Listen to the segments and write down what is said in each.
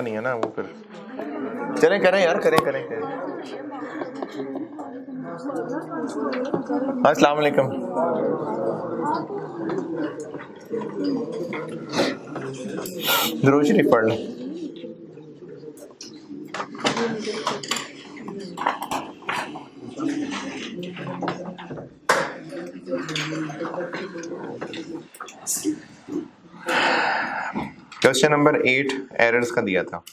नहीं है ना वो, फिर चलें करें यार, करें करें करें। अस्सलाम वालेकुम। दुरूद शरीफ पढ़ लो। क्वेश्चन नंबर 8 एरर्स का दिया था,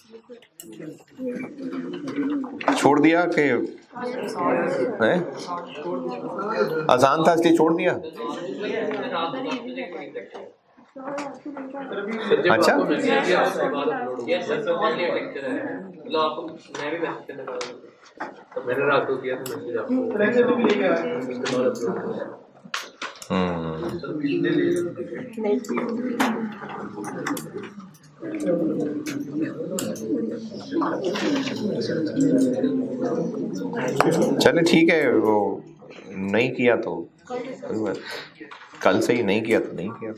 छोड़ दिया कि आसान था इसलिए छोड़ दिया। अच्छा मैंने रात को किया तो मैसेज आपको। चले ठीक है, वो नहीं किया तो कल से ही नहीं किया तो नहीं किया।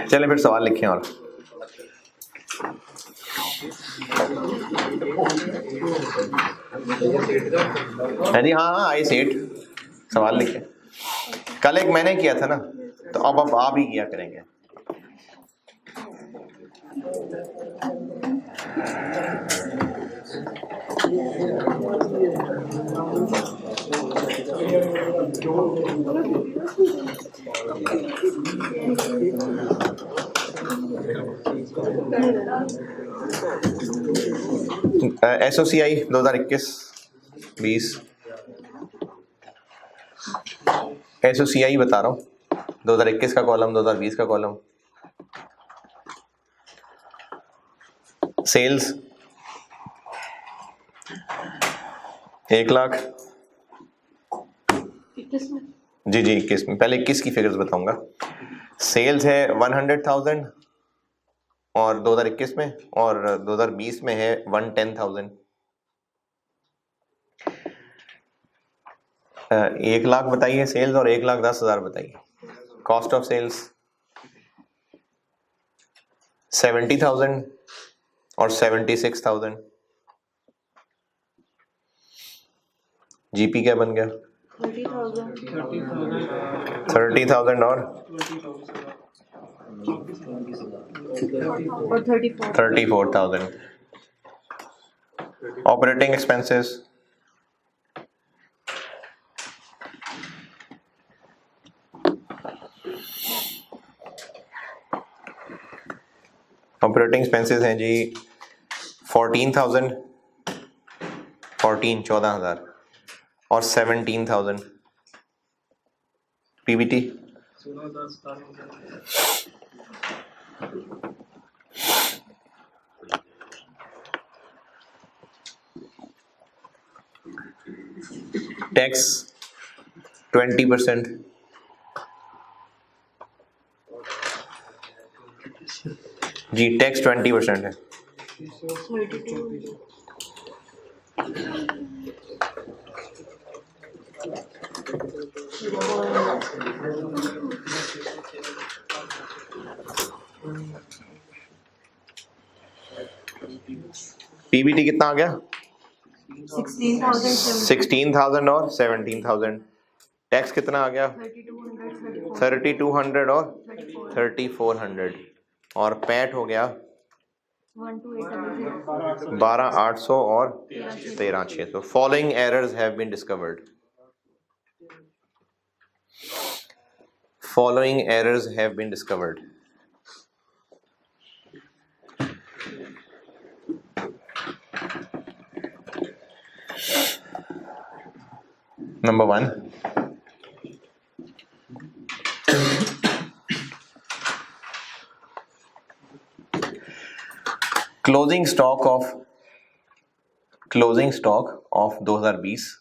चले फिर सवाल लिखें। और जी हाँ आई सेठ सवाल लिखे। कल एक मैंने किया था ना, तो अब आप ही किया करेंगे। SOCI 2021-20 SOCI बता रहा हूँ, 2021 का कॉलम, 2020 का कॉलम। सेल्स 1 लाख, जी 21 में, पहले 21 की फिगर्स बताऊंगा। सेल्स है 100,000 और 2021 में, और 2020 में है 110,000। 1 लाख बताइए सेल्स और 1,10,000 बताइए। कॉस्ट ऑफ सेल्स 70,000 और 76,000। जीपी क्या बन गया? 30,000 और 34,000। ऑपरेटिंग एक्सपेंसेस हैं जी 14,000, 14,000 और 17,000। पीबीटी टैक्स 20%, जी टैक्स 20% है। पीबीटी कितना आ गया? 16,000 और 17,000। टैक्स कितना आ गया? 3,200 और 3,400। और पैट हो गया 12,800 और 13,600। Following errors have been discovered. Following errors have been discovered. Number 1, closing stock of 2020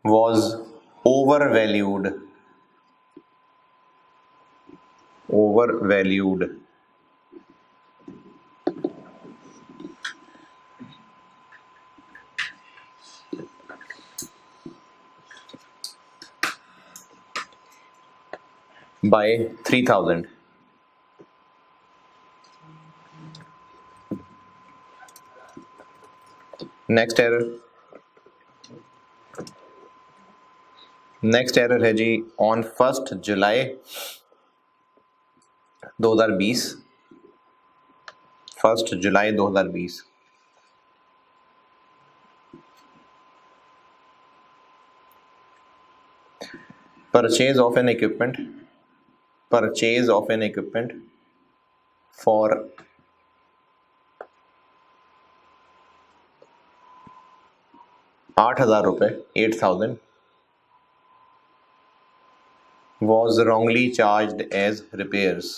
was overvalued by 3000. Next error है जी on 1 July 2020, 1 July 2020 purchase of an equipment for 8,000 रुपए, 8,000 was wrongly charged as repairs.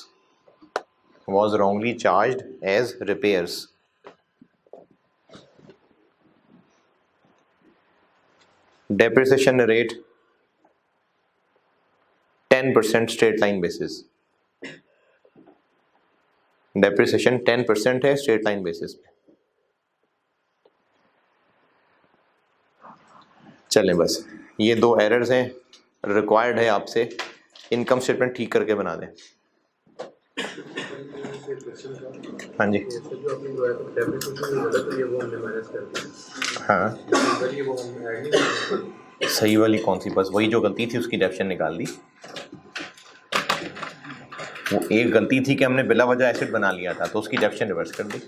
Depreciation rate 10% straight line basis. Depreciation 10% है straight line basis पे. चलें बस ये 2 errors हैं, required है आपसे इनकम स्टेटमेंट ठीक करके बना दें. हाँ जी हाँ सही वाली कौन सी, बस वही जो गलती थी उसकी डेफिनेशन निकाल दी. वो एक गलती थी कि हमने बिला वजह एसिड बना लिया था तो उसकी डेफिनेशन रिवर्स कर दी.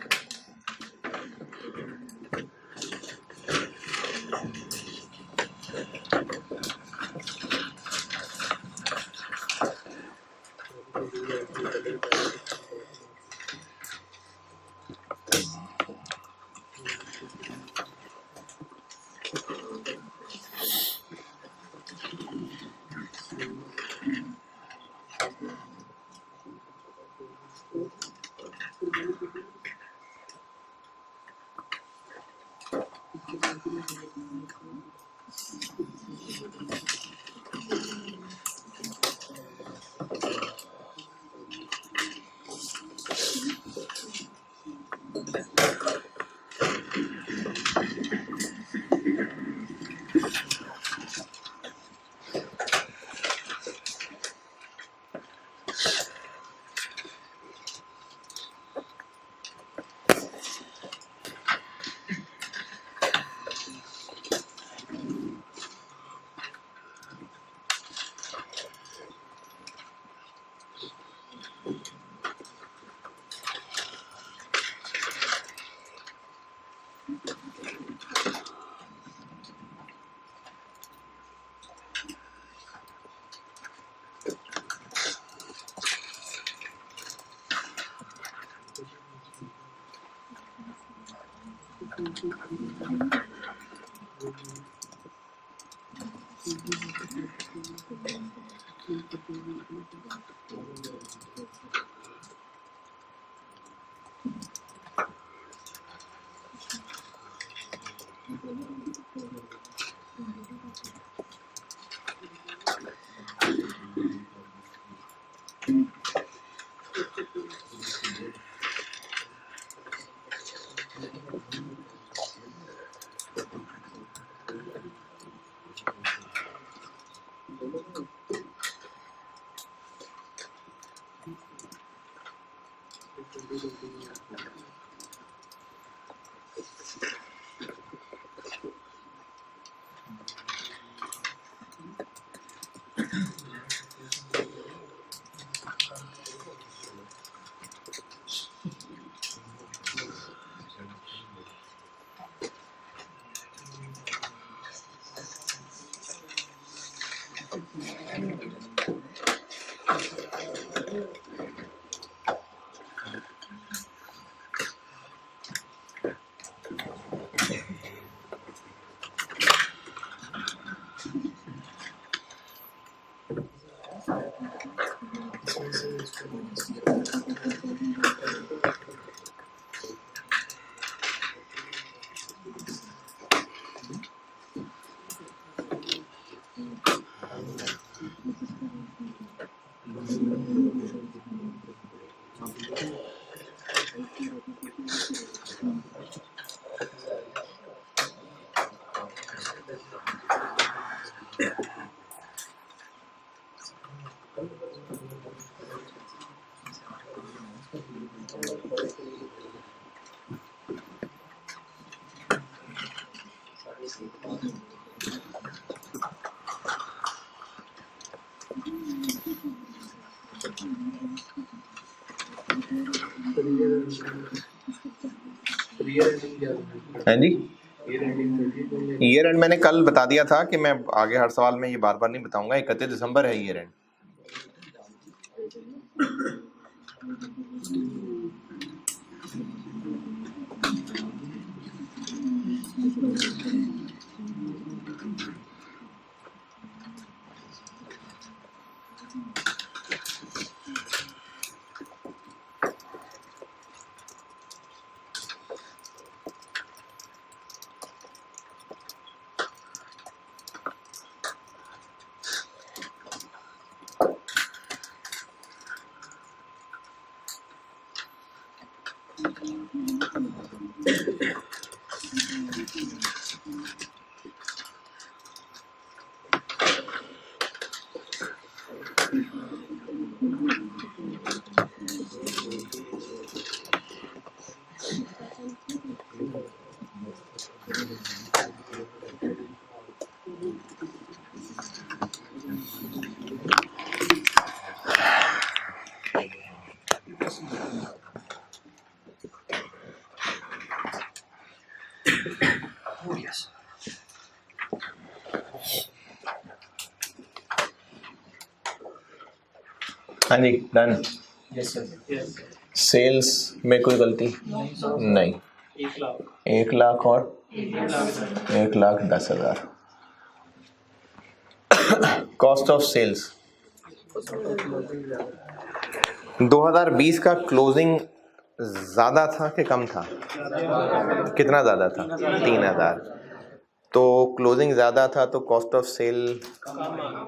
हाँ जी, ईयर एंड मैंने कल बता दिया था कि मैं आगे हर सवाल में ये बार बार नहीं बताऊंगा। 31 दिसंबर है ईयर एंड। हाँ जी, डन। सेल्स में कोई गलती नहीं। 1,00,000 और 1,10,000। कॉस्ट ऑफ सेल्स 2020 का क्लोजिंग ज्यादा था कि कम था? कितना ज्यादा था? 3,000। तो क्लोजिंग ज़्यादा था तो कॉस्ट ऑफ सेल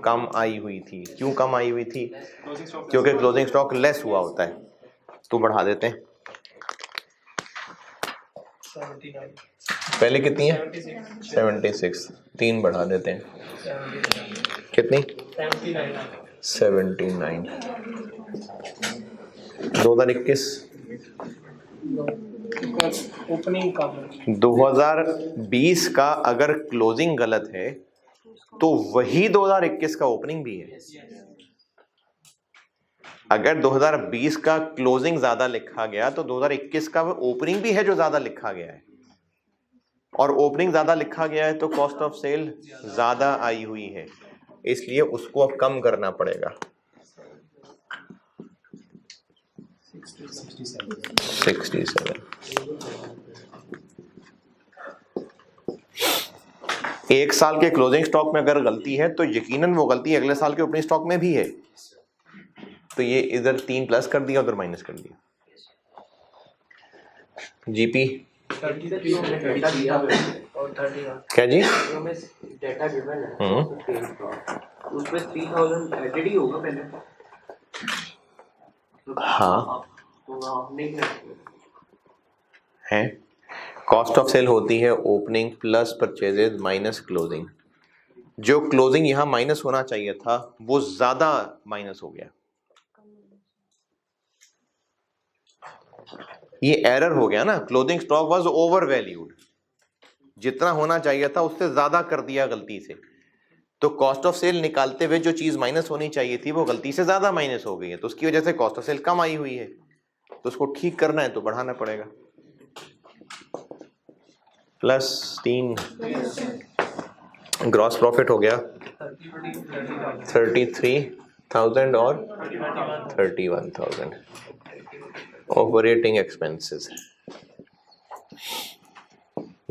कम आई हुई थी। क्यों कम आई हुई थी? क्योंकि क्लोजिंग स्टॉक लेस हुआ होता है। तो बढ़ा देते हैं। पहले कितनी है? 76। 3 बढ़ा देते हैं। कितनी? 79। 2021 2020 का अगर क्लोजिंग गलत है तो वही 2021 का ओपनिंग भी है। अगर 2020 का क्लोजिंग ज्यादा लिखा गया तो 2021 का ओपनिंग भी है जो ज्यादा लिखा गया है, और ओपनिंग ज्यादा लिखा गया है तो कॉस्ट ऑफ सेल ज्यादा आई हुई है, इसलिए उसको अब कम करना पड़ेगा। 67। एक साल के क्लोजिंग स्टॉक में अगर गलती है तो यकीनन वो गलती अगले साल के ओपनिंग स्टॉक में भी है। तो ये इधर 3 प्लस कर दिया, उधर माइनस कर दिया। जीपी क्या जी? डेटा गिवन है उसमें 3000 एडेड ही होगा पहले। हाँ है। कॉस्ट ऑफ सेल होती है opening plus purchases minus closing. जो क्लोजिंग यहां माइनस होना चाहिए था वो ज्यादा माइनस हो गया। ये एरर हो गया ना। Closing stock was over valued, जितना होना चाहिए था उससे ज्यादा कर दिया गलती से। तो कॉस्ट ऑफ सेल निकालते हुए जो चीज माइनस होनी चाहिए थी वो गलती से ज्यादा माइनस हो गई है, तो उसकी वजह से कॉस्ट ऑफ सेल कम आई हुई है। तो उसको ठीक करना है तो बढ़ाना पड़ेगा। +3 ग्रॉस प्रॉफिट हो गया 33,000 और 31,000। ऑपरेटिंग एक्सपेंसेस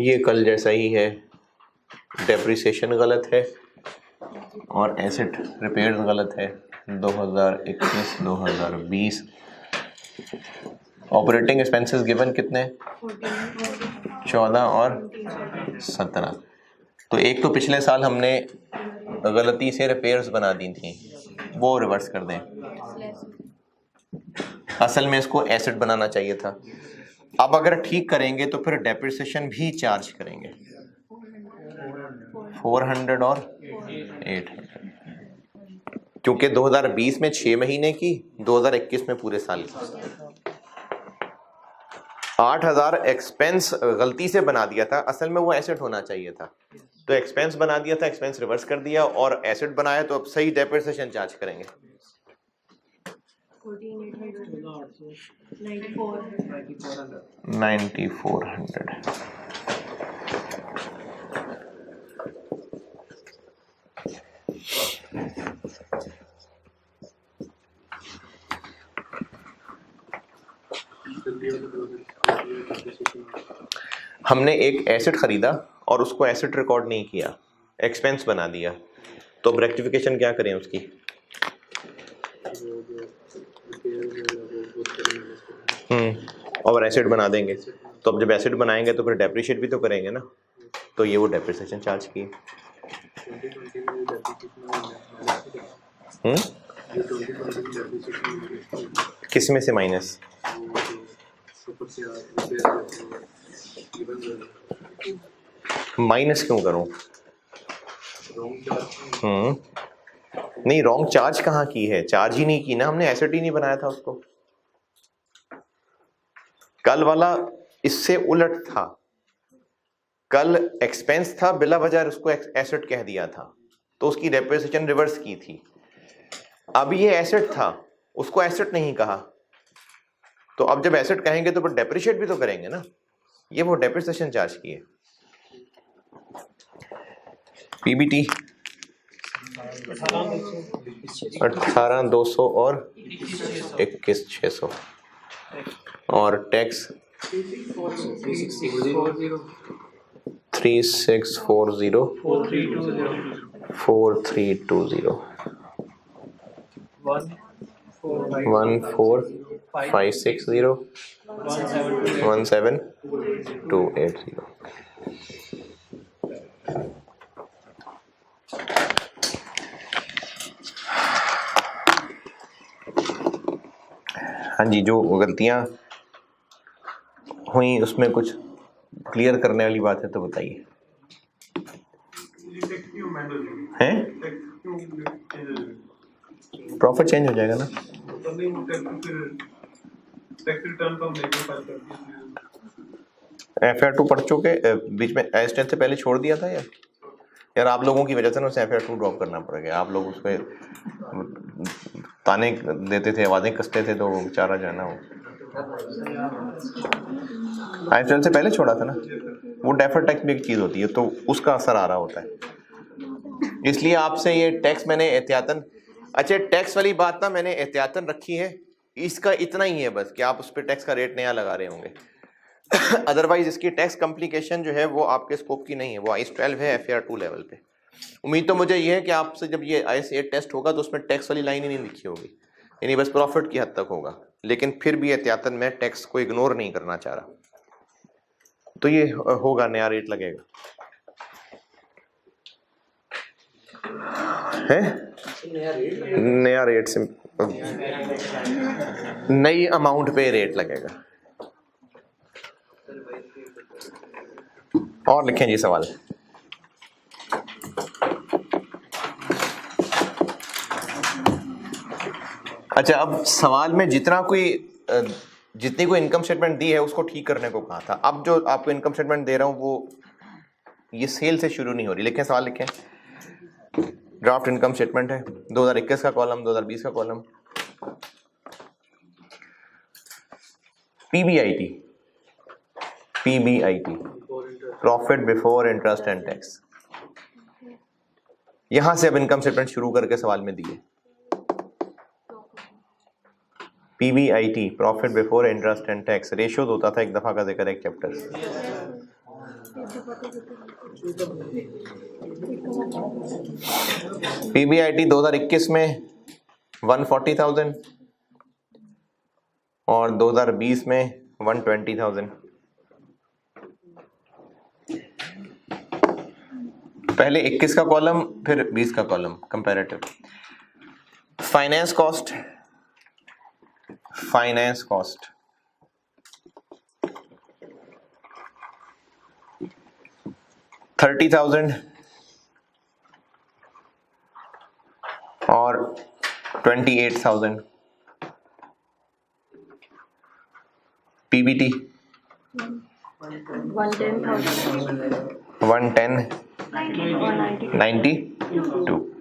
ये कल जैसा ही है। डेप्रिसिएशन गलत है और एसेट रिपेयर्स गलत है। 2021 2020 ऑपरेटिंग एक्सपेंसेस गिवन कितने? 14 और 17। तो एक तो पिछले साल हमने गलती से रिपेयर्स बना दी थी, वो रिवर्स कर दें। असल में इसको एसेट बनाना चाहिए था। अब अगर ठीक करेंगे तो फिर डेप्रिसिएशन भी चार्ज करेंगे 400 और 800, क्योंकि 2020 में 6 महीने की, 2021 में पूरे साल की। 8,000 एक्सपेंस गलती से बना दिया था, असल में वो एसेट होना चाहिए था। तो एक्सपेंस बना दिया था, एक्सपेंस रिवर्स कर दिया और एसेट बनाया, तो अब सही डेप्रिसिएशन चार्ज करेंगे। 9400 हमने एक एसेट खरीदा और उसको एसेट रिकॉर्ड नहीं किया, एक्सपेंस बना दिया, तो अब रेक्टिफिकेशन क्या करें उसकी? और एसेट बना देंगे, तो अब जब एसेट बनाएंगे तो फिर डेप्रिशिएट भी तो करेंगे ना, तो ये वो डेप्रिसिएशन चार्ज की। किस में से माइनस? माइनस क्यों करूं? नहीं, रॉन्ग चार्ज कहाँ की है? चार्ज ही नहीं की ना हमने, एसेट ही नहीं बनाया था उसको। कल वाला इससे उलट था, कल एक्सपेंस था, बिला वजह उसको एसेट कह दिया था, तो उसकी डेप्रिसिएशन रिवर्स की थी। अब ये एसेट था, उसको एसेट नहीं कहा, तो अब जब एसेट कहेंगे तो फिर डेप्रिशिएट भी तो करेंगे ना, ये वो डेप्रिसिएशन चार्ज की है। पीबीटी 18,200 और 21,600 और टैक्स 3640 4320 14560 17280। हाँ जी, जो गलतियां हुई उसमें कुछ क्लियर करने वाली बात है तो बताइए। हैं? प्रॉफिट चेंज हो जाएगा ना। FR2 पढ़ चुके, बीच में S10 से पहले छोड़ दिया था यार आप लोगों की वजह से ना उसे FR2 ड्रॉप करना पड़ गया। आप लोग उसमें ताने देते थे, आवाजें कसते थे, तो बेचारा जाना हो। S10 से पहले छोड़ा था ना, वो डेफर्ड टैक्स भी एक चीज होती है, तो उसका असर आ रहा होता है, इसलिए आपसे ये टैक्स मैंने एहतियातन, अच्छा टैक्स वाली बात ना मैंने एहतियातन रखी है, इसका इतना ही है बस कि आप उस पर टैक्स का रेट नया लगा रहे होंगे। अदरवाइज इसकी टैक्स कम्प्लिकेशन जो है वो आपके स्कोप की नहीं है, वो IAS 12 है FR2 लेवल पे। उम्मीद तो मुझे ये है कि आपसे जब ये IAS 8 टेस्ट होगा तो उसमें टैक्स वाली लाइन ही नहीं लिखी होगी, यानी बस प्रॉफिट की हद तक होगा, लेकिन फिर भी एहतियातन मैं टैक्स को इग्नोर नहीं करना चाह रहा। तो ये होगा, नया रेट लगेगा है, नया रेट से नई अमाउंट पे रेट लगेगा। और लिखें जी सवाल। अच्छा, अब सवाल में जितनी कोई इनकम स्टेटमेंट दी है उसको ठीक करने को कहा था। अब जो आपको इनकम स्टेटमेंट दे रहा हूं वो ये सेल से शुरू नहीं हो रही। लिखें सवाल, लिखें। ड्राफ्ट इनकम स्टेटमेंट है, 2021 का कॉलम, 2020 का column. PBIT profit before interest and tax. यहां से अब इनकम स्टेटमेंट शुरू करके सवाल में दिए। PBIT profit before interest and tax, ratio होता था एक दफा का जिक्र एक चैप्टर। PBIT 2021 में 140,000 और 2020 में 120,000। पहले 21 का कॉलम फिर 20 का कॉलम कंपैरेटिव। फाइनेंस कॉस्ट 30,000 और 28,000। PBT 110 92.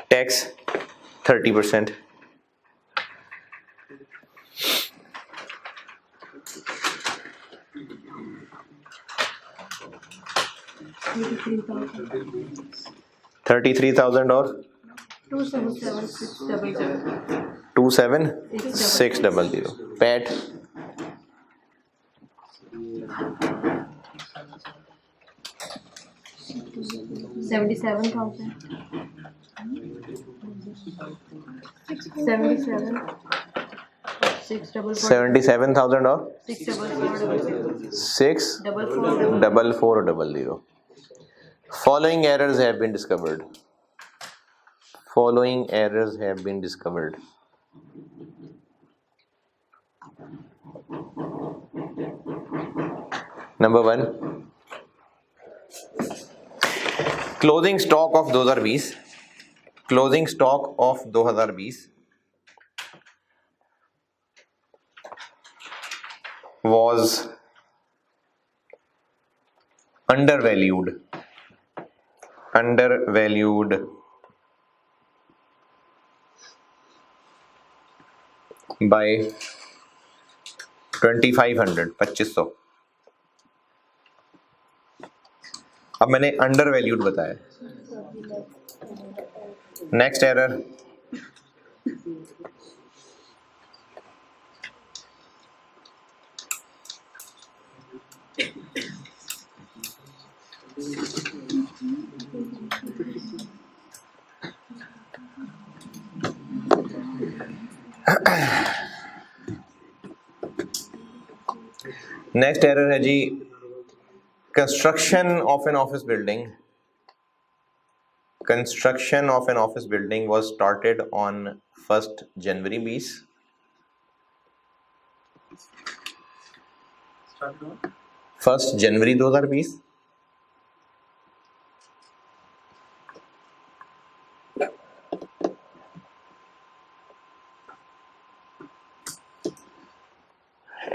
Tax 30%. $33,000 or 27600. Pat 77,000. 77,000 or 644. 64400. Following errors have been discovered. Following errors have been discovered. Number 1, closing stock of 2020. Closing stock of 2020 was undervalued by 2500. अब मैंने अंडरवैल्यूड बताया. Next error, next error है जी, construction of an office building. Construction of an office building was started on 1st January 20. 1st January 2020.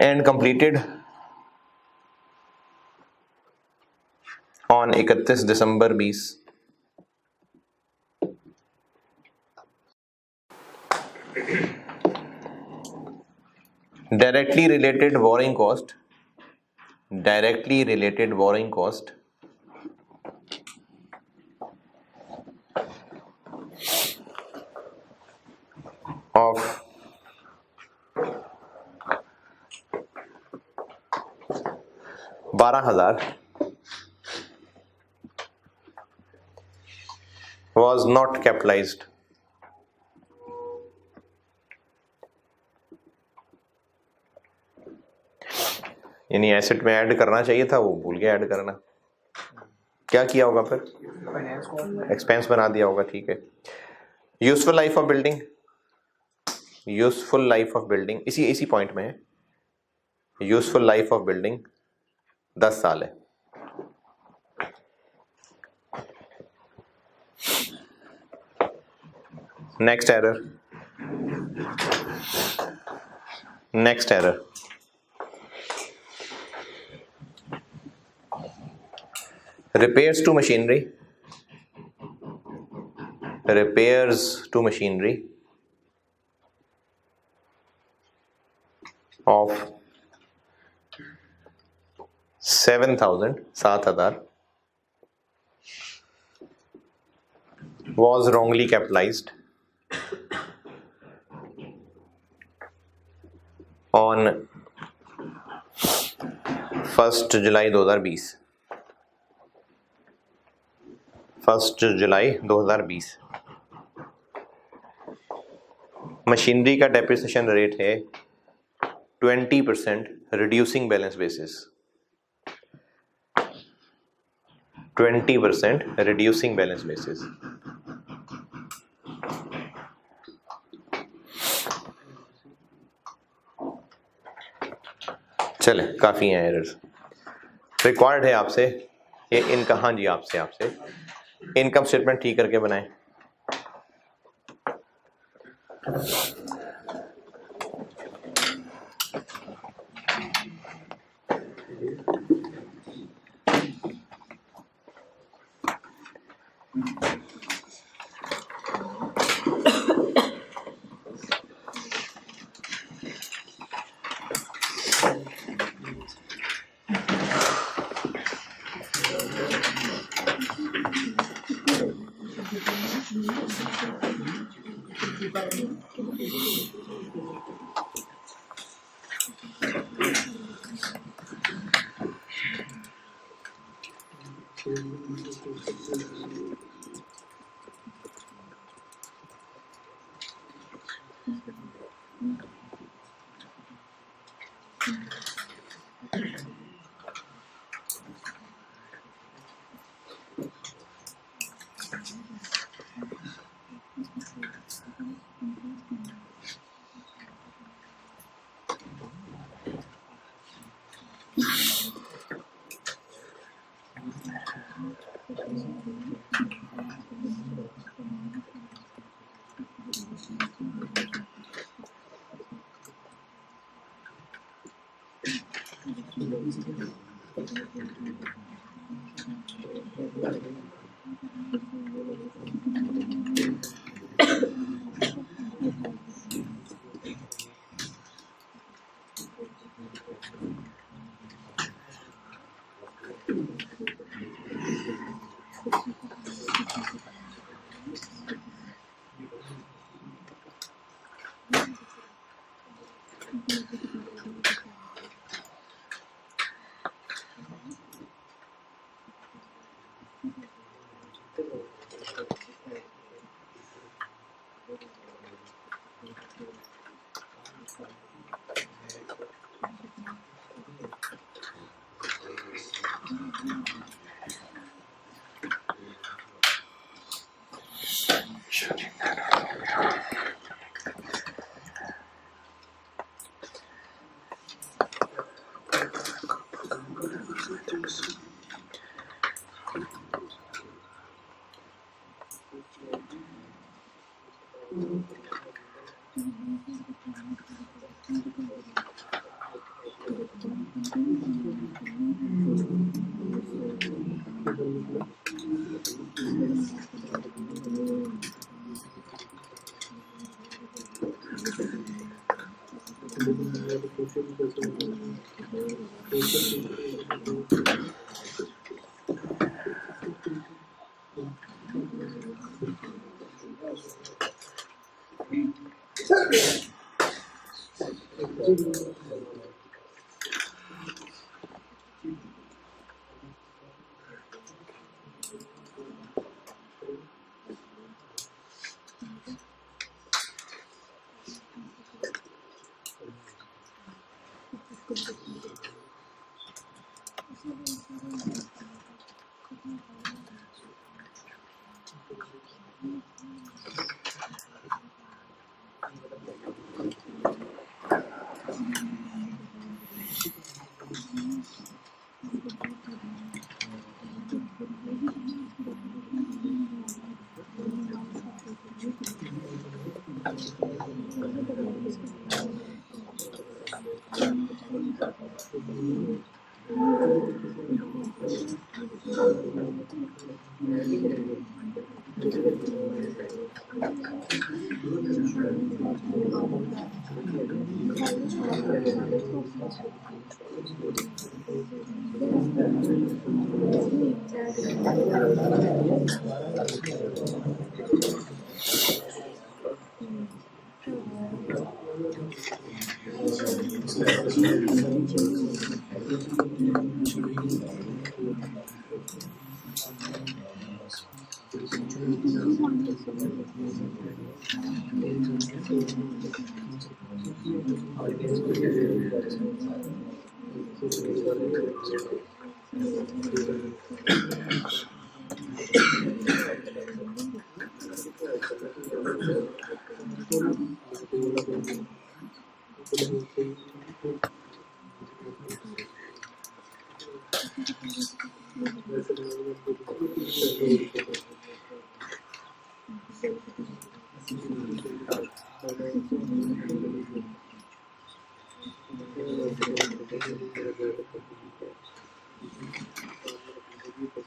And completed on 31 December 20. Directly related borrowing cost of 12,000 was not capitalized. यानी asset में add करना चाहिए था, वो भूल गया add करना. क्या किया होगा फिर? एक्सपेंस बना दिया होगा. ठीक है. Useful life of building, useful life of building इसी पॉइंट में है. यूजफुल लाइफ ऑफ बिल्डिंग 10 साल है. Next error, repairs to machinery of 7,000 was wrongly capitalized on 1st July 2020. 1st July 2020. Machinery का डेप्रिसिएशन रेट है 20% reducing balance basis. 20% reducing balance basis. चले, काफ़ी हैं एरर्स. रिक्वायर्ड है आपसे ये इनका, हाँ जी, आपसे इनकम स्टेटमेंट ठीक करके बनाएं.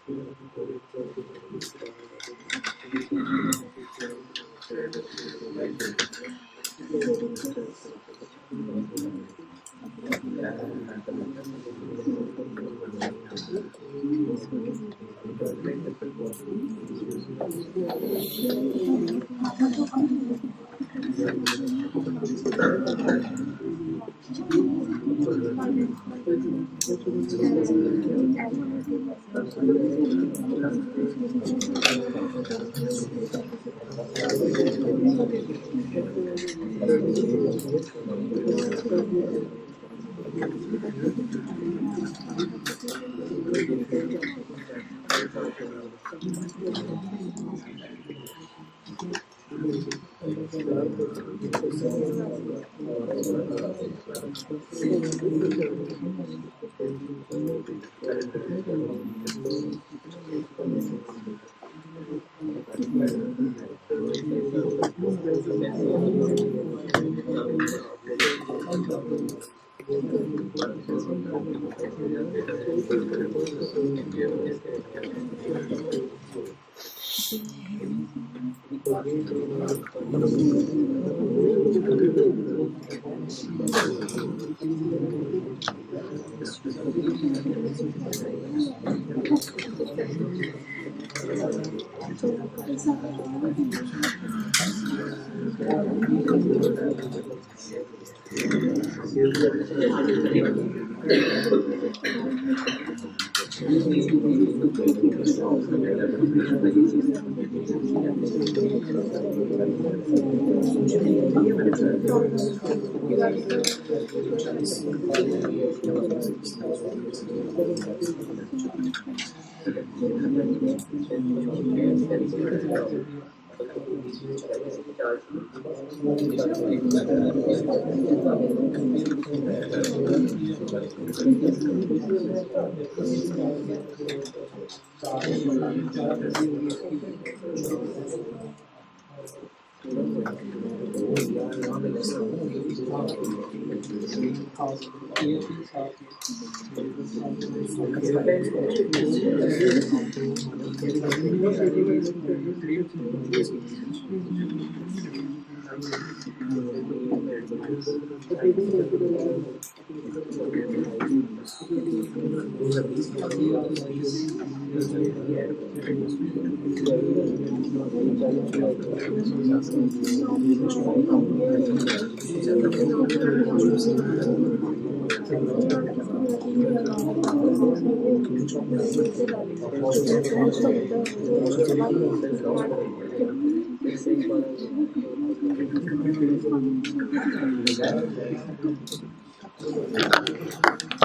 हाँ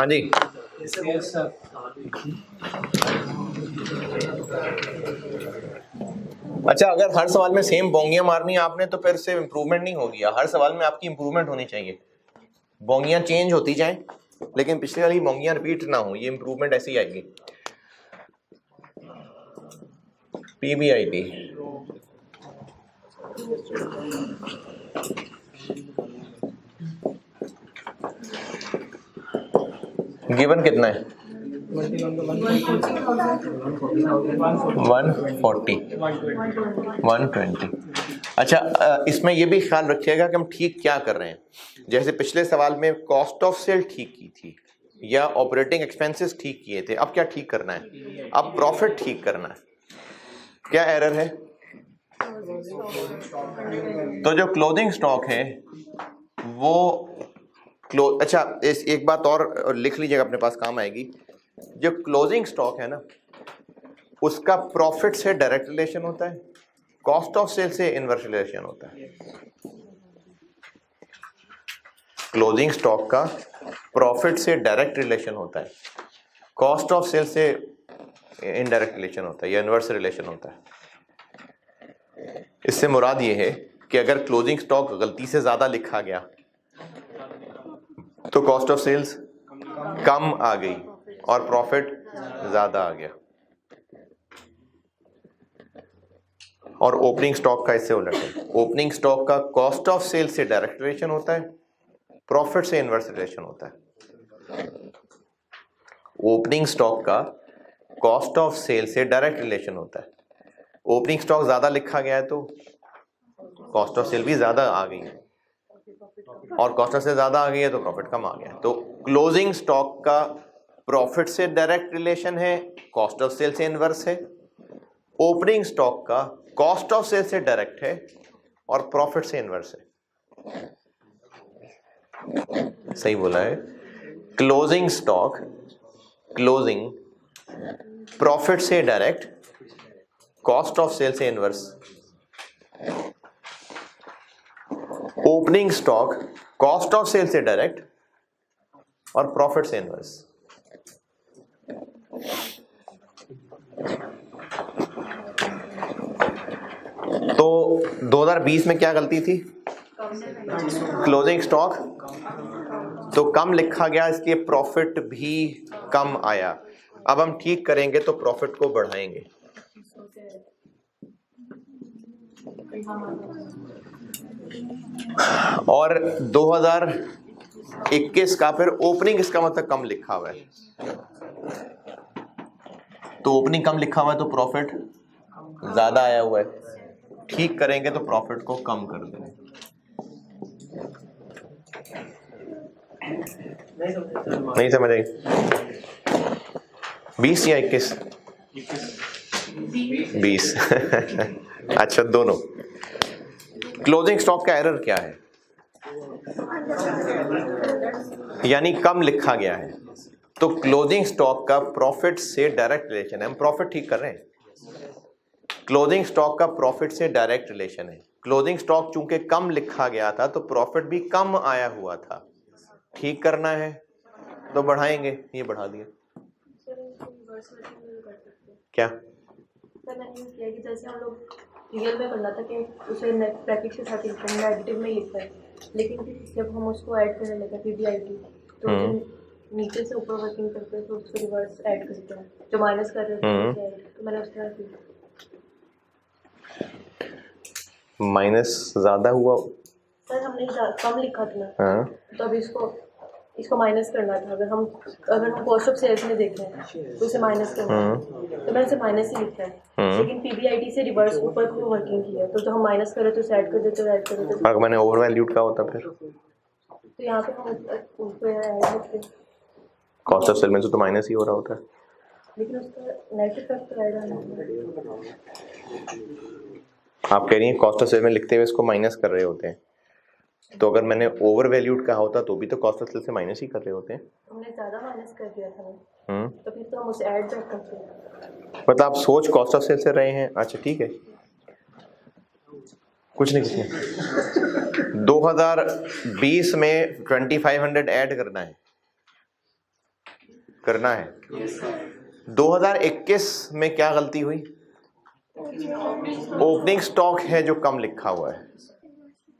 जी, अच्छा अगर हर सवाल में सेम बोंगियां मारनी है आपने तो फिर से इम्प्रूवमेंट नहीं होगी। हर सवाल में आपकी इम्प्रूवमेंट होनी चाहिए, बोंगियां चेंज होती जाएं लेकिन पिछले वाली बोंगियां रिपीट ना हो, ये इम्प्रूवमेंट ऐसी आएगी। PBIT गिवन कितना है? 140 120। अच्छा इसमें ये भी ख्याल रखिएगा कि हम ठीक क्या कर रहे हैं। जैसे पिछले सवाल में कॉस्ट ऑफ सेल ठीक की थी या ऑपरेटिंग एक्सपेंसेस ठीक किए थे, अब क्या ठीक करना है? अब प्रॉफिट ठीक करना है। क्या एरर है? तो जो क्लोजिंग स्टॉक है वो अच्छा एक बात और लिख लीजिएगा, अपने पास काम आएगी। जो क्लोजिंग स्टॉक है ना उसका प्रॉफिट से डायरेक्ट रिलेशन होता है, कॉस्ट ऑफ सेल से इनवर्स रिलेशन होता है। क्लोजिंग स्टॉक का प्रॉफिट से डायरेक्ट रिलेशन होता है, कॉस्ट ऑफ सेल से इनडायरेक्ट रिलेशन होता है या इनवर्स रिलेशन होता है। इससे मुराद ये है कि अगर क्लोजिंग स्टॉक गलती से ज्यादा लिखा गया तो कॉस्ट ऑफ सेल्स कम आ गई और प्रॉफिट ज्यादा आ गया, और ओपनिंग स्टॉक का इससे उलट है। ओपनिंग स्टॉक का कॉस्ट ऑफ सेल से डायरेक्ट रिलेशन होता है, प्रॉफिट से इनवर्स रिलेशन होता है। ओपनिंग स्टॉक का कॉस्ट ऑफ सेल से डायरेक्ट रिलेशन होता है। ओपनिंग स्टॉक ज्यादा लिखा गया है तो कॉस्ट ऑफ सेल भी ज्यादा आ गई है, और कॉस्ट ऑफ सेल ज्यादा आ गई है तो प्रॉफिट कम आ गया। तो क्लोजिंग स्टॉक का प्रॉफिट से डायरेक्ट रिलेशन है, कॉस्ट ऑफ सेल से इनवर्स है। ओपनिंग स्टॉक का कॉस्ट ऑफ सेल से डायरेक्ट है और प्रॉफिट से इनवर्स है। सही बोला है। क्लोजिंग स्टॉक, क्लोजिंग प्रॉफिट से डायरेक्ट, कॉस्ट ऑफ सेल से inverse. Opening stock cost of sale से डायरेक्ट और प्रॉफिट से इनवर्स। तो 2020 में क्या गलती थी? क्लोजिंग स्टॉक तो कम लिखा गया, इसलिए प्रॉफिट भी कम आया। अब हम ठीक करेंगे तो प्रॉफिट को बढ़ाएंगे। और 2021 का फिर ओपनिंग, इसका मतलब कम लिखा हुआ है, तो ओपनिंग कम लिखा हुआ है तो प्रॉफिट ज्यादा आया हुआ है। ठीक करेंगे तो प्रॉफिट को कम कर देंगे। नहीं समझ आई? 20 या 21? 20 अच्छा, दोनों। क्लोजिंग स्टॉक का एरर क्या है? यानी कम लिखा गया है। तो क्लोजिंग स्टॉक का प्रॉफिट से डायरेक्ट रिलेशन है, हम प्रॉफिट ठीक कर रहे हैं। क्लोजिंग स्टॉक का प्रॉफिट से डायरेक्ट रिलेशन है। क्लोजिंग स्टॉक चूंकि कम लिखा गया था तो प्रॉफिट भी कम आया हुआ था। ठीक करना है तो बढ़ाएंगे, ये बढ़ा दिया। क्या सर मैंने यूज किया कि जैसे हम लोग रियल में बनना था कि उसे ब्रैकेट के साथ नेगेटिव में लिखता है, लेकिन जब हम उसको ऐड करने लगे पीबीआईटी तो नीचे से ऊपर वर्किंग करते हैं तो उसको रिवर्स ऐड करते हैं, जो माइनस कर रहे थे तो मैंने उस तरह किया। माइनस ज्यादा हुआ सर हमने कम लिखा था ना, हाँ। तो अब इसको माइनस करना था। अगर हम कॉस्ट ऑफ सेल्स में देखें तो उसे माइनस करना है, तो मैंने उसे माइनस ही लिखा है। लेकिन पीबीआईटी से रिवर्स ऊपर को वर्किंग किया, तो जो हम माइनस कर रहे तो उसे ऐड कर देते। अगर मैंने ओवर वैल्यूड का होता फिर तो यहाँ पे हम उसको ऐड करते हैं, कॉस्ट ऑफ सेल में से तो माइनस ही हो रहा होता है। लेकिन उसका नेट इफेक्ट आएगा नहीं। आप कह रही हैं कॉस्ट ऑफ सेल में लिखते हुए इसको माइनस कर रहे होते हैं, तो अगर मैंने ओवर वैल्यूड कहा होता तो भी तो कॉस्ट ऑफ सेल से माइनस ही कर रहे होते हैं। हमने ज़्यादा माइनस कर दिया था ना, तो फिर तो हम उसे ऐड बैक करते हैं। मतलब आप सोच कॉस्ट ऑफ सेल से रहे हैं। अच्छा ठीक है, कुछ नहीं। 2020 में 2500 ऐड करना है। 2021 में क्या गलती हुई? ओपनिंग स्टॉक है जो कम लिखा हुआ है।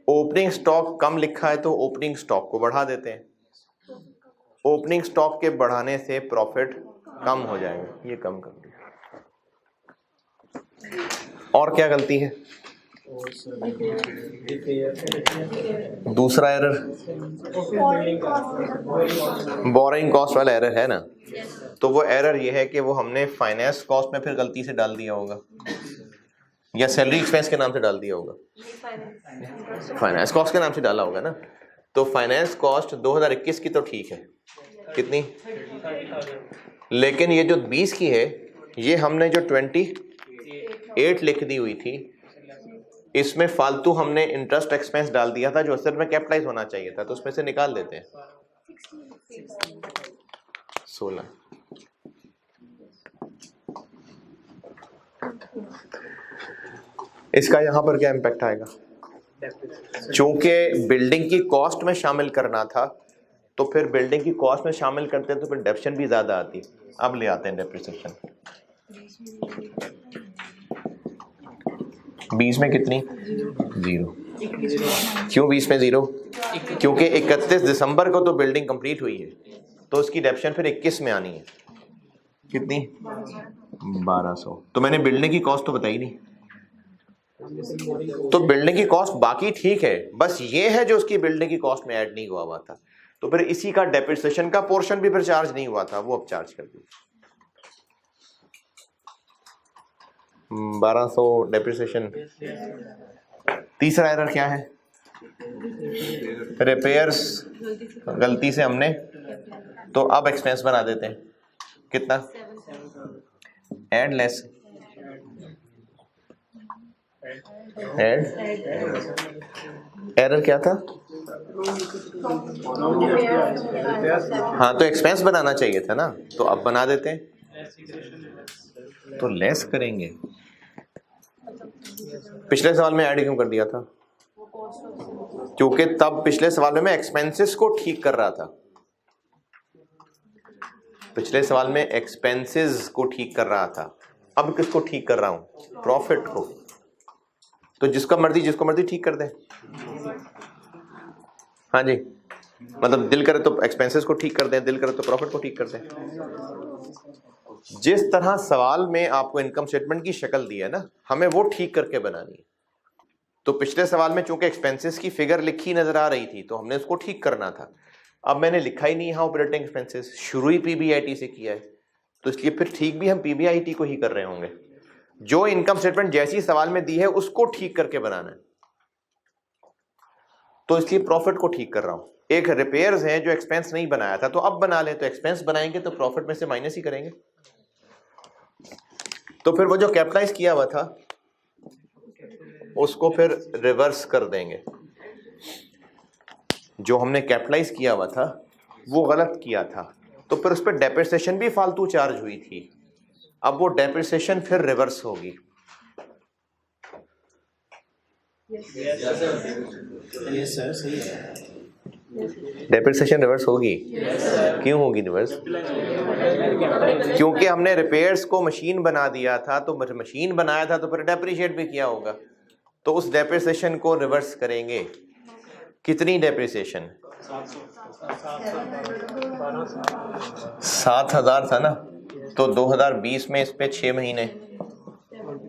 ओपनिंग स्टॉक कम लिखा है तो ओपनिंग स्टॉक को बढ़ा देते हैं। ओपनिंग स्टॉक के बढ़ाने से प्रॉफिट कम हो जाएगा, ये कम कर दिया। और क्या गलती है? दूसरा एरर बोरिंग कॉस्ट वाला एरर है ना, तो वो एरर ये है कि वो हमने फाइनेंस कॉस्ट में फिर गलती से डाल दिया होगा, या सैलरी एक्सपेंस के नाम से डाल दिया होगा। फाइनेंस कॉस्ट के नाम से डाला होगा ना। तो फाइनेंस कॉस्ट 2021 की तो ठीक है, कितनी? लेकिन ये जो 20 की है, ये हमने जो 28 लिख दी हुई थी, इसमें फालतू हमने इंटरेस्ट एक्सपेंस डाल दिया था जो असल में कैपिटलाइज होना चाहिए था, तो उसमें से निकाल देते हैं 16। इसका यहां पर क्या इम्पैक्ट आएगा? चूंकि बिल्डिंग की कॉस्ट में शामिल करना था, तो फिर बिल्डिंग की कॉस्ट में शामिल करते हैं तो फिर डेप्रिसिएशन भी ज्यादा आती। अब ले आते हैं डेप्रिसिएशन। 20 में कितनी? 0। क्यों 20 में 0? क्योंकि 31 दिसंबर को तो बिल्डिंग कंप्लीट हुई है, तो उसकी डेप्रिसिएशन फिर 21 में आनी है। कितनी? 1200। तो मैंने बिल्डिंग की कॉस्ट तो बताई नहीं। तो बिल्डिंग की कॉस्ट बाकी ठीक है, बस ये है जो उसकी बिल्डिंग की कॉस्ट में ऐड नहीं हुआ था, तो फिर इसी का डेप्रिसिएशन का पोर्शन भी फिर चार्ज नहीं हुआ था, वो अब चार्ज कर दिया। 1200 डेप्रिसिएशन। तीसरा एरर क्या है? रिपेयर्स गलती से हमने, तो अब एक्सपेंस बना देते हैं। कितना? एड लेस, एड, एरर क्या था? हाँ, तो एक्सपेंस बनाना चाहिए था ना, तो अब बना देते हैं, तो लेस करेंगे। पिछले सवाल में ऐड क्यों कर दिया था? क्योंकि तब पिछले सवाल में मैं एक्सपेंसेस को ठीक कर रहा था। पिछले सवाल में एक्सपेंसेस को ठीक कर रहा था, अब किसको ठीक कर रहा हूं? प्रॉफिट को। तो जिसको मर्जी ठीक कर दे। हाँ जी, मतलब दिल करे तो एक्सपेंसेस को ठीक कर दें, दिल करे तो प्रॉफिट को ठीक कर दें। जिस तरह सवाल में आपको इनकम स्टेटमेंट की शक्ल दी है ना, हमें वो ठीक करके बनानी है। तो पिछले सवाल में चूंकि एक्सपेंसेस की फिगर लिखी नजर आ रही थी, तो हमने उसको ठीक करना था। अब मैंने लिखा ही नहीं यहाँ ऑपरेटिंग एक्सपेंसेस, शुरू ही पीबीआईटी से किया है, तो इसलिए फिर ठीक भी हम पीबीआईटी को ही कर रहे होंगे। जो इनकम स्टेटमेंट जैसी सवाल में दी है उसको ठीक करके बनाना है, तो इसलिए प्रॉफिट को ठीक कर रहा हूं। एक रिपेयर्स है जो एक्सपेंस नहीं बनाया था, तो अब बना ले, तो एक्सपेंस बनाएंगे तो प्रॉफिट में से माइनस ही करेंगे। तो फिर वो जो कैपिटलाइज किया हुआ था उसको फिर रिवर्स कर देंगे। जो हमने कैपिटलाइज किया हुआ था वो गलत किया था, तो फिर उस पर डेप्रिसिएशन भी फालतू चार्ज हुई थी। अब वो डेप्रिसिएशन फिर रिवर्स होगी। डेप्रिसिएशन रिवर्स होगी। क्यों होगी रिवर्स? क्योंकि हमने रिपेयर्स को मशीन बना दिया था, तो मशीन बनाया था तो फिर डेप्रिशिएट भी किया होगा, तो उस डेप्रिसिएशन को रिवर्स करेंगे। कितनी डेप्रिसिएशन? 7000 था ना, तो 2020 में इस पे 6 महीने,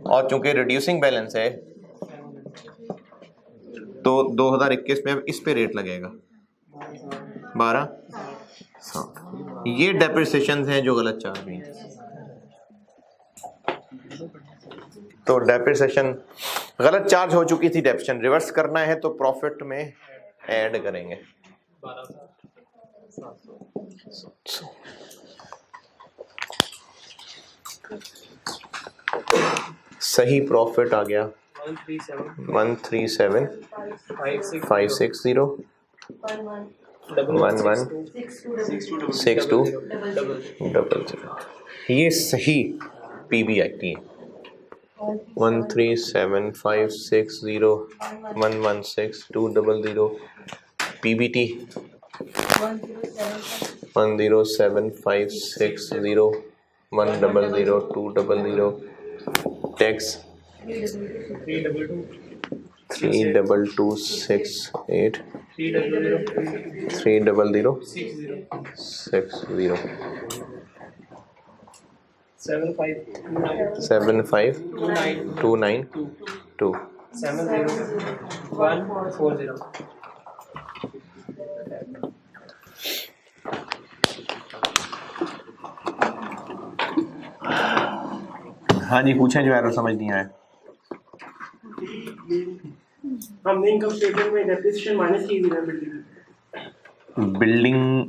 और चूंकि रिड्यूसिंग बैलेंस है तो 2021 में इस पे रेट लगेगा 1260। ये डेप्रिसिएशन हैं जो गलत चार्ज हुई। तो डेप्रिसिएशन गलत चार्ज हो चुकी थी, डेप्रिसिएशन रिवर्स करना है तो प्रॉफिट में ऐड करेंगे। सही प्रॉफिट आ गया 137,560 116200। ये सही पीबीआईटी है। 137,560 116200। पीबीटी 107,560 100,200। टैक्स 32268 30060 75292 70140। हाँ जी, पूछें जो एरर समझ नहीं आया। हमने इनकम स्टेटमेंट में डेप्रिसिएशन माइनस की थी ना, बिल्डिंग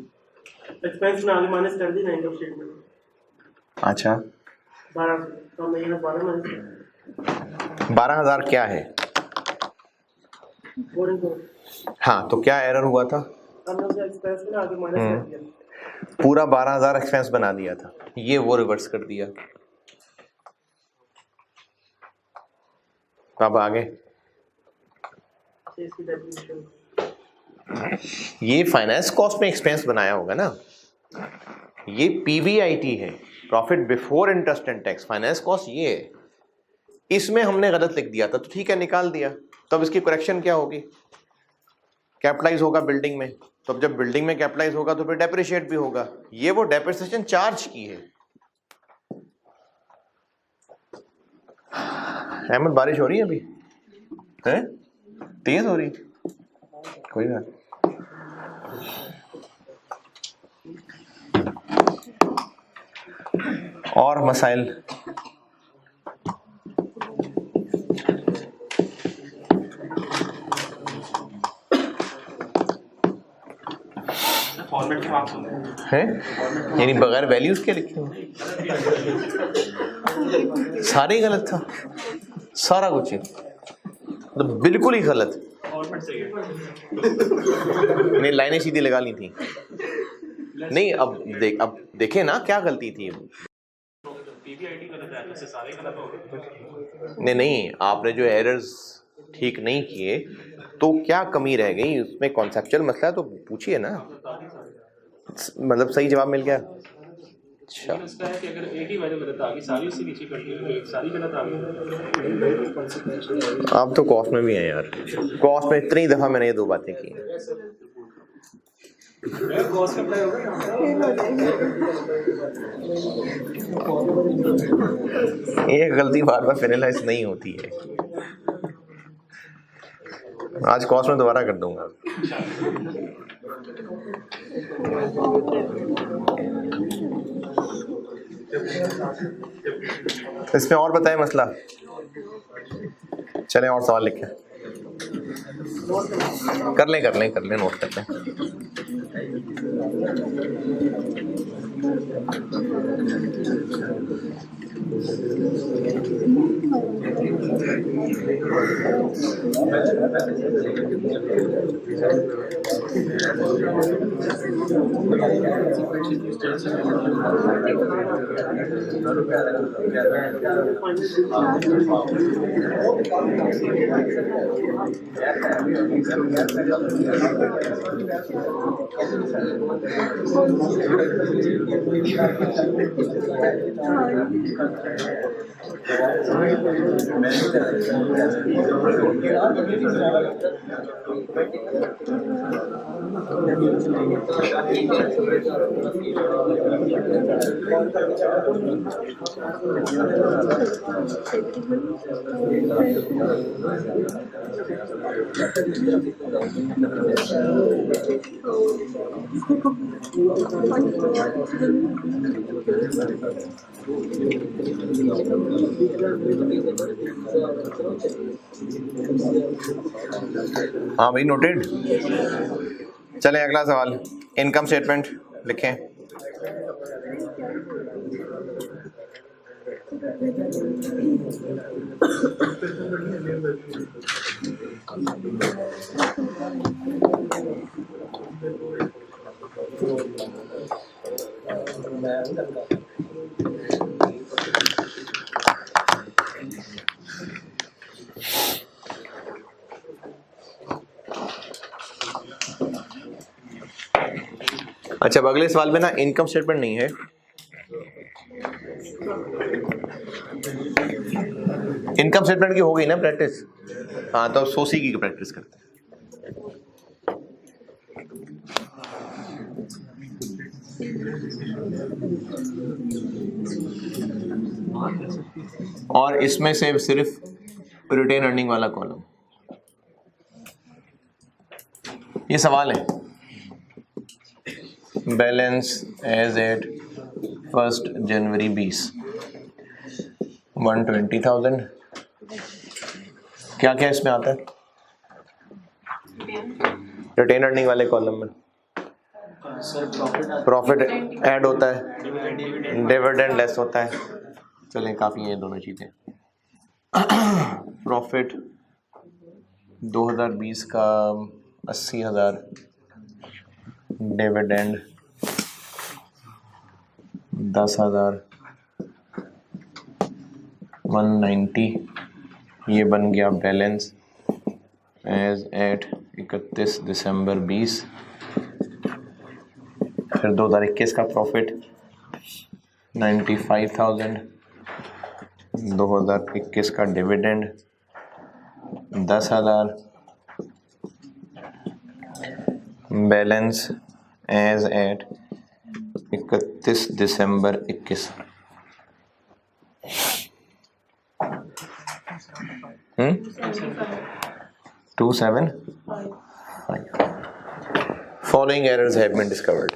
एक्सपेंस में आगे माइनस कर दी ना इनकम स्टेटमेंट। अच्छा, 12 तो हमने यहाँ 12 माइनस 12,000 क्या है? 4 हाँ, तो क्या एरर हुआ था? हमने उसे एक्सपेंस में आगे माइनस कर दिया। पूरा 12,000 एक्सपेंस बना दिया था, ये वो रिवर्स कर दिया। अब आगे इसकी डेप्रिसिएशन ये फाइनेंस कॉस्ट में एक्सपेंस बनाया होगा ना, ये पीबीआईटी है, profit before interest and tax. Finance cost ये है, इसमें हमने गलत लिख दिया था, तो ठीक है निकाल दिया। तो अब इसकी करेक्शन क्या होगी? कैपिटलाइज होगा बिल्डिंग में, तो अब जब बिल्डिंग में कैपिटलाइज होगा तो फिर डेप्रिशिएट भी होगा। ये वो डेप्रिसिएशन चार्ज की है। अहमद, बारिश हो रही है अभी? है तेज हो रही? कोई बात। और मसाइल? गवर्नमेंट के मार्क्स होंगे हैं, यानी बगैर वैल्यूज के लिखे हुए, सारे ही गलत था, सारा कुछ ही तो बिल्कुल ही गलत। गवर्नमेंट से नहीं, लाइनें सीधी लगा ली थी। नहीं, अब देखे ना क्या गलती थी। पीबीआईटी गलत है, ऐसे सारे गलत हो गए। नहीं, आपने जो एरर्स ठीक नहीं किए तो क्या कमी रह गई उसमें? कॉन्सेप्चुअल मसला है तो पूछिए ना, मतलब सही जवाब मिल गया। अच्छा, इसका है कि अगर एक ही वैल्यू गलत आ गई, सारी उससे नीचे कर दी, सारी गलत आ गई। आप तो कॉस्ट में भी हैं यार, कॉस्ट में इतनी दफ़ा मैंने ये दो बातें की। कॉस्ट अप्लाई होगा ये गलती बार बार पेनलाइज नहीं होती है। आज कॉस्ट में दोबारा कर दूंगा। इसमें और बताएं मसला। चलें और सवाल लिखें, कर लें नोट कर लें। हाँ भाई, नोटेड। चलें अगला सवाल, इनकम स्टेटमेंट लिखें। अच्छा, अब अगले सवाल में ना इनकम स्टेटमेंट नहीं है, इनकम स्टेटमेंट की हो गई ना प्रैक्टिस। हाँ, तो अब सोसी की प्रैक्टिस करते हैं। और इसमें से सिर्फ रिटेन अर्निंग वाला कॉलम, ये सवाल है। बैलेंस एज एट 1 जनवरी 20, 120,000। क्या क्या इसमें आता है? रिटेन अर्निंग वाले कॉलम में प्रॉफिट ऐड होता है, डिविडेंड लेस होता है। चलें, काफ़ी है दोनों चीज़ें। प्रॉफिट 2020 का 80,000, डिविडेंड 10,000, 190। ये बन गया बैलेंस एज एट 31 दिसंबर 20। फिर 2021 का प्रॉफिट 95,000, 2021 का dividend 10,000, balance as eight 31 December 21। 275। Following errors have been discovered.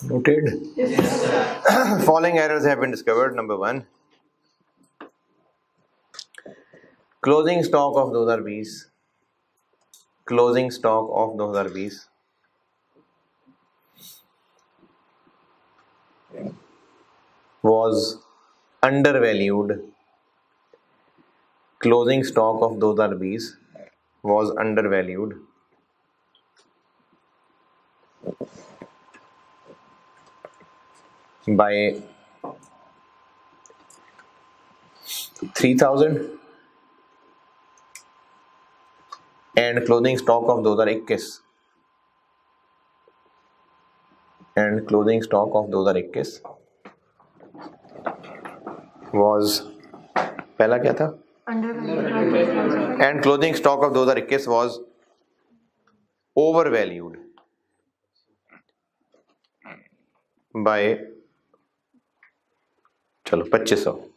Noted. Following errors have been discovered. Number 1, closing stock of 2020. Closing stock of 2020 was undervalued. Closing stock of 2020 was undervalued by 3,000 and closing stock of 2021 was पहला क्या था and closing stock of 2021 was overvalued by चलो 2500.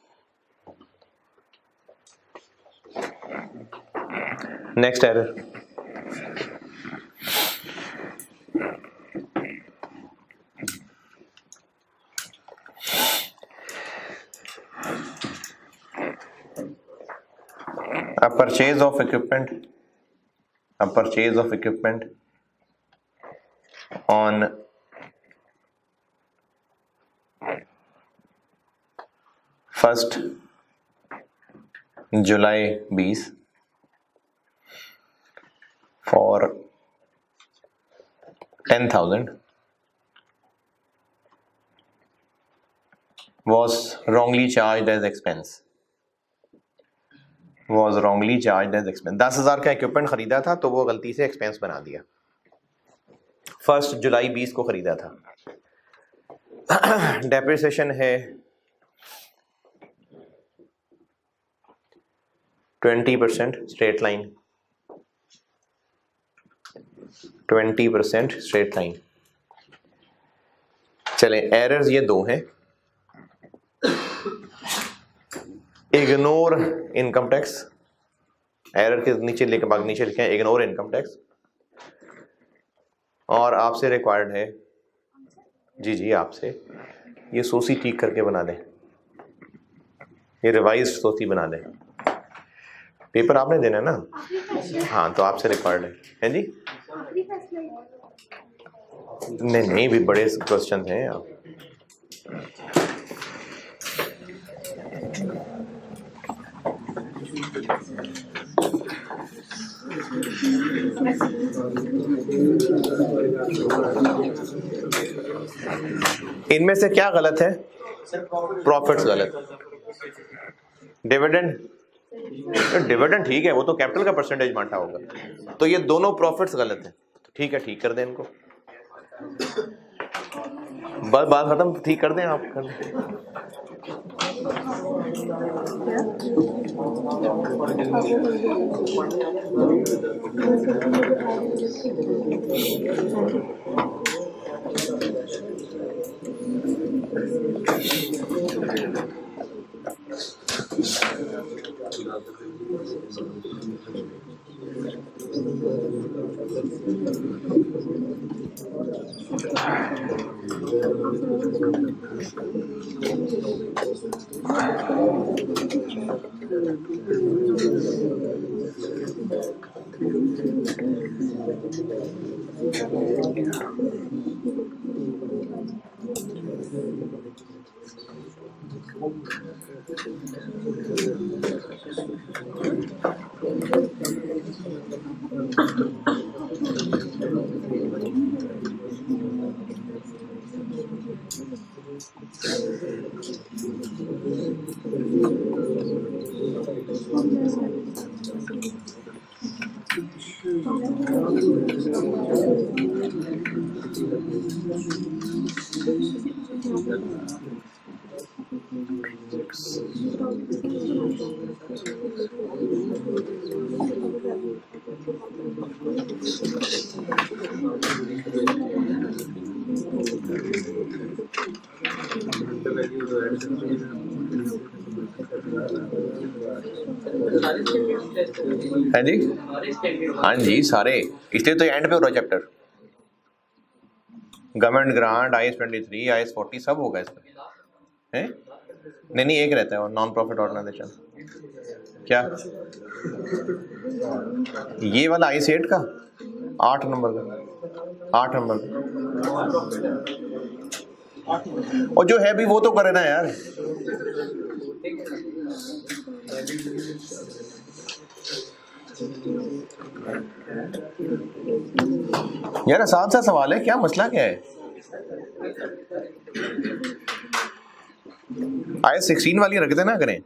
Next error. A purchase of equipment on 1st July 20 for 10,000 was wrongly charged as expense. 10,000 का equipment खरीदा था तो वो गलती से एक्सपेंस बना दिया. 1 जुलाई 20 को खरीदा था. डेप्रिसिएशन है 20% स्ट्रेट लाइन. 20% straight line. चले एरर्स ये दो हैं. Ignore income tax. एरर के नीचे लिखे हैं इग्नोर इनकम टैक्स. और आपसे रिक्वायर्ड है जी आपसे ये सोसी ठीक करके बना दें. ये रिवाइज्ड सोसी बना दें. पेपर आपने देना है ना. हाँ तो आपसे रिक्वायर्ड है जी. नहीं भी बड़े क्वेश्चन हैं आप. इनमें से क्या गलत है? प्रॉफिट्स गलत. डिविडेंड ठीक है, वो तो कैपिटल का परसेंटेज मांटा होगा. तो ये दोनों प्रॉफिट्स गलत है. ठीक है, ठीक कर दें इनको. बस बात खत्म. ठीक कर दें आप. कर दें. है जी, हाँ जी सारे, इसलिए तो एंड पे हो रहा chapter. Government grant, IS-23, IS-40 सब होगा इसमें, हैं? नहीं एक रहता है और नॉन प्रॉफिट ऑर्गेनाइजेशन। क्या ये वाला IS-8 का 8 नंबर का, 8 नंबर का, और जो है भी वो तो करे ना यार। यार आसान सा सवाल है, क्या मसला क्या है? IS-16 वाली रख देना करें।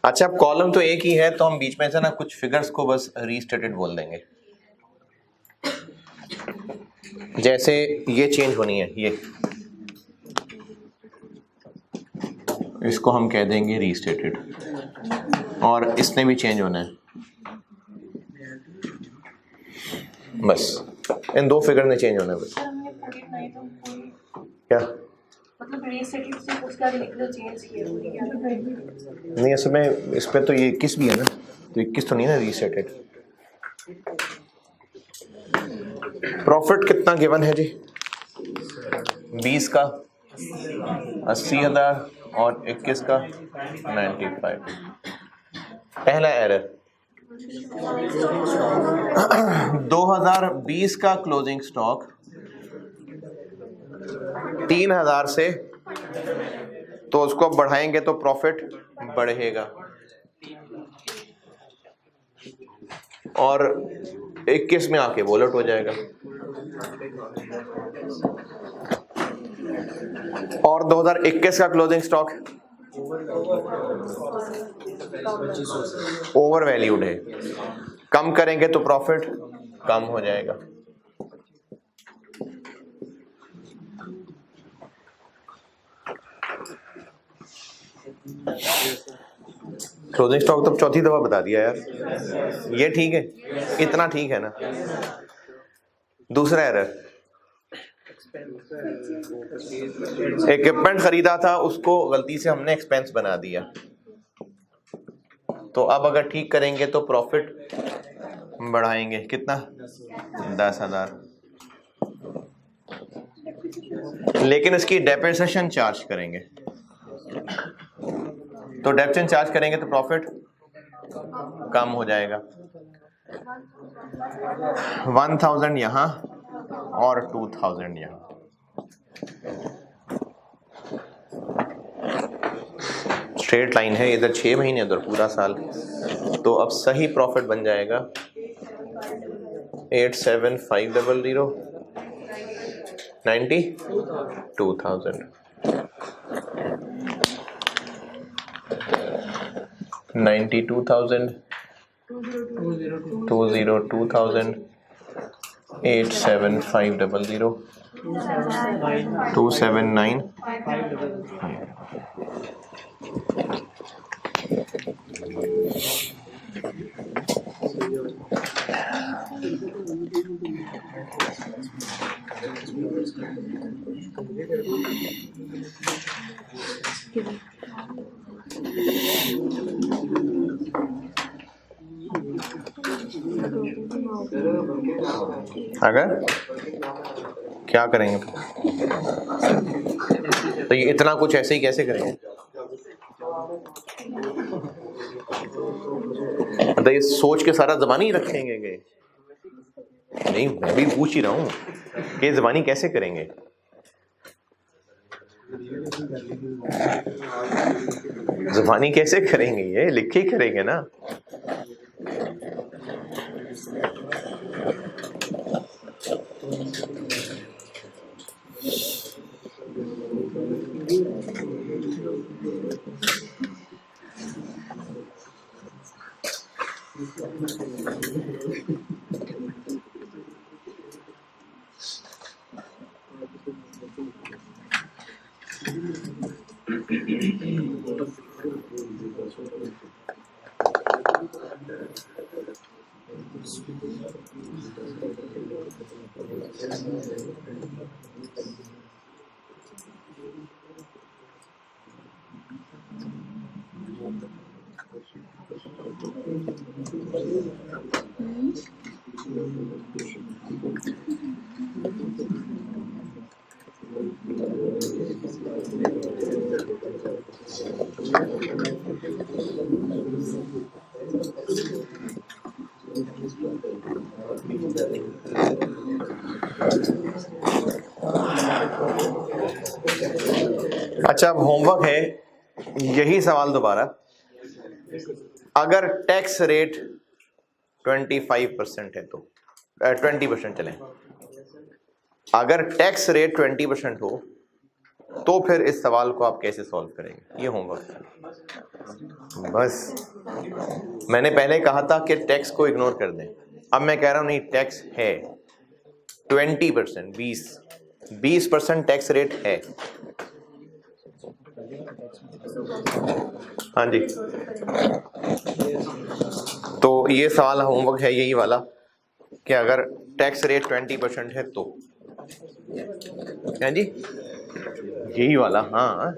अच्छा, अब कॉलम तो एक ही है तो हम बीच में से ना कुछ फिगर्स को बस रीस्टेटेड बोल देंगे। जैसे ये चेंज होनी है, ये इसको हम कह देंगे रीस्टेटेड, और इसने भी चेंज होना है। बस इन दो फिगर ने चेंज होना है बस। सर हमने put it नहीं तो कोई क्या मतलब रीसेटेड से उसका लिख दो चेंज किया पूरी क्या नहीं, असल में इस पे तो ये 21 भी है ना, तो 21 तो नहीं ना रीसेटेड। प्रॉफिट कितना गिवन है जी? 20 का 80,000 और 21 का 95। पहला एरर 2020 का क्लोजिंग स्टॉक 3,000 से, तो उसको बढ़ाएंगे तो प्रॉफिट बढ़ेगा, और 21 में आके वो उलट हो जाएगा। और 2021 का क्लोजिंग स्टॉक ओवर वैल्यूड है, कम करेंगे तो प्रॉफिट कम हो जाएगा। क्लोजिंग स्टॉक तो चौथी दफा बता दिया यार, ये ठीक है, इतना ठीक है ना। दूसरा एरर, इक्विपमेंट खरीदा था उसको गलती से हमने एक्सपेंस बना दिया, तो अब अगर ठीक करेंगे तो प्रॉफिट बढ़ाएंगे कितना? 10,000, लेकिन इसकी डेप्रिसिएशन चार्ज करेंगे, तो डेप्रिसिएशन चार्ज करेंगे तो प्रॉफिट कम हो जाएगा। 1,000 यहाँ और 2,000 यहाँ। स्ट्रेट लाइन है, इधर 6 महीने उधर पूरा साल, तो अब सही प्रॉफिट बन जाएगा 87,500 92,000 92,000 202,000 87,500 279 अगर क्या करेंगे तो ये इतना कुछ ऐसे ही कैसे करेंगे? मतलब ये सोच के सारा ज़बानी ही रखेंगे कि नहीं? मैं भी पूछ ही रहा हूँ कि ज़बानी कैसे करेंगे? ज़बानी कैसे करेंगे? ये लिख के ही करेंगे ना। अच्छा, अब होमवर्क है, यही सवाल दोबारा। अगर टैक्स रेट 25% है तो 20% चलें, अगर टैक्स रेट 20% हो तो फिर इस सवाल को आप कैसे सॉल्व करेंगे? ये होमवर्क है बस। मैंने पहले कहा था कि टैक्स को इग्नोर कर दें, अब मैं कह रहा हूं नहीं, टैक्स है 20%, 20% टैक्स रेट है। हाँ जी, तो ये सवाल होमवर्क है यही वाला कि अगर टैक्स रेट 20% है तो, है जी, यही वाला। हाँ,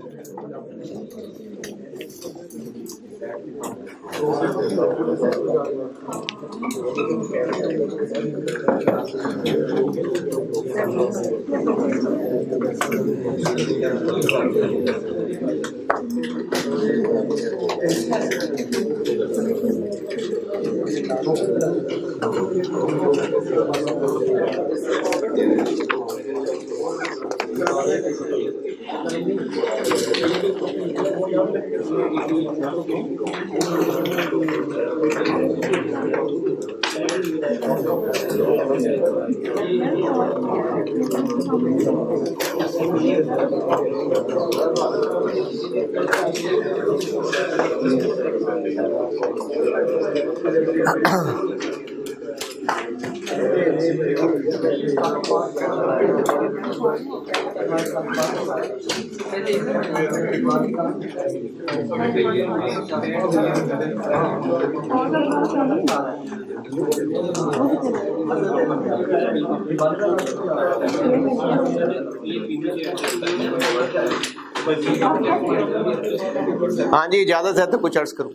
हाँ जी, इजाजत है तो कुछ अर्ज करूं।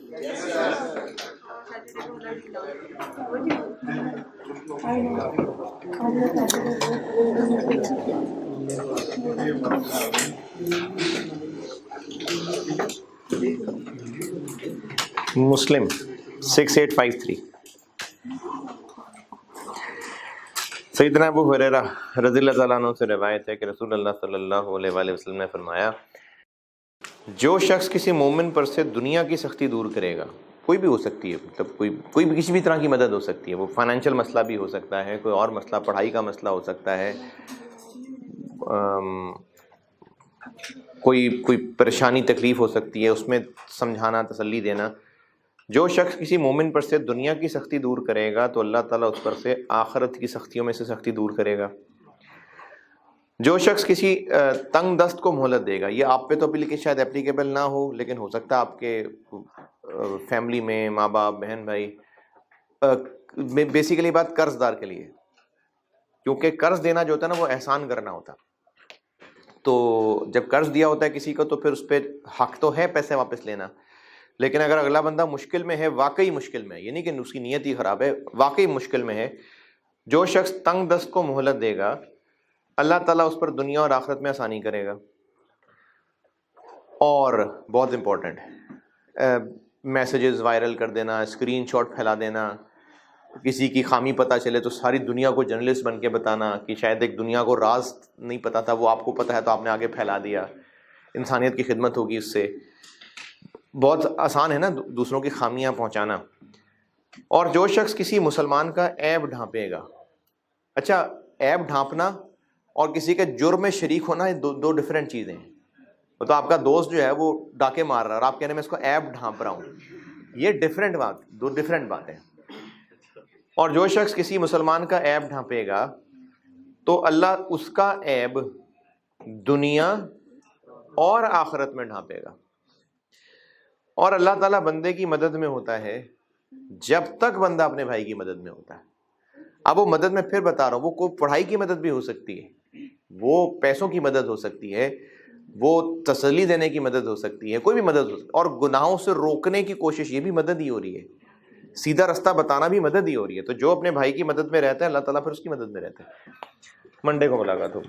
मुस्लिम 6853। सैयदना अबू हुरैरा रज़ियल्लाहु ताला अन्हु से रिवायत है कि रसूलुल्लाह सल्लल्लाहु अलैहि वसल्लम ने फरमाया, जो शख्स किसी मोमिन पर से दुनिया की सख्ती दूर करेगा, कोई भी हो सकती है, मतलब कोई भी किसी भी तरह की मदद हो सकती है, वो फाइनेंशियल मसला भी हो सकता है, कोई और मसला, पढ़ाई का मसला हो सकता है, कोई परेशानी तकलीफ़ हो सकती है, उसमें समझाना, तसल्ली देना। जो शख्स किसी मोमिन पर से दुनिया की सख्ती दूर करेगा तो अल्लाह ताला उस पर से आखिरत की सख्तियों में से सख्ती दूर करेगा। जो शख्स किसी तंग दस्त को मोहलत देगा, ये आप पे तो अभी शायद एप्लीकेबल ना हो, लेकिन हो सकता है आपके फैमिली में माँ बाप, बहन भाई, बेसिकली बात कर्जदार के लिए, क्योंकि कर्ज देना जो होता है ना वो एहसान करना होता। तो जब कर्ज दिया होता है किसी को तो फिर उस पर हक तो है पैसे वापस लेना, लेकिन अगर अगला बंदा मुश्किल में है, वाकई मुश्किल में है, ये नहीं कि उसकी नीयत ही ख़राब है, वाकई मुश्किल में है, जो शख्स तंग दस्त को मोहलत देगा अल्लाह ताला उस पर दुनिया और आखिरत में आसानी करेगा। और बहुत इम्पोर्टेंट है, मैसेजेस वायरल कर देना, स्क्रीनशॉट फैला देना, किसी की खामी पता चले तो सारी दुनिया को जर्नलिस्ट बन के बताना कि शायद एक दुनिया को राज नहीं पता था, वो आपको पता है तो आपने आगे फैला दिया, इंसानियत की खिदमत होगी इससे। बहुत आसान है ना दूसरों की खामियां पहुंचाना। और जो शख्स किसी मुसलमान का ऐब ढांपेगा, अच्छा ऐब ढांपना और किसी के जुर्म में शरीक होना दो डिफरेंट चीज़ें हैं। तो आपका दोस्त जो है वो डाके मार रहा है और आप कह रहे हैं मैं इसको ऐब ढांप रहा हूँ, ये दो डिफरेंट बात है। और जो शख्स किसी मुसलमान का ऐब ढांपेगा तो अल्लाह उसका ऐब दुनिया और आखिरत में ढांपेगा। और अल्लाह ताला बंदे की मदद में होता है जब तक बंदा अपने भाई की मदद में होता है। अब वो मदद मैं फिर बता रहा हूँ, वो कोई पढ़ाई की मदद भी हो सकती है, वो पैसों की मदद हो सकती है, वो तसल्ली देने की मदद हो सकती है, कोई भी मदद हो सकती है, और गुनाहों से रोकने की कोशिश, ये भी मदद ही हो रही है, सीधा रास्ता बताना भी मदद ही हो रही है। तो जो अपने भाई की मदद में रहता है, अल्लाह ताला फिर उसकी मदद में रहता है। मंडे को मुलाकात होगी।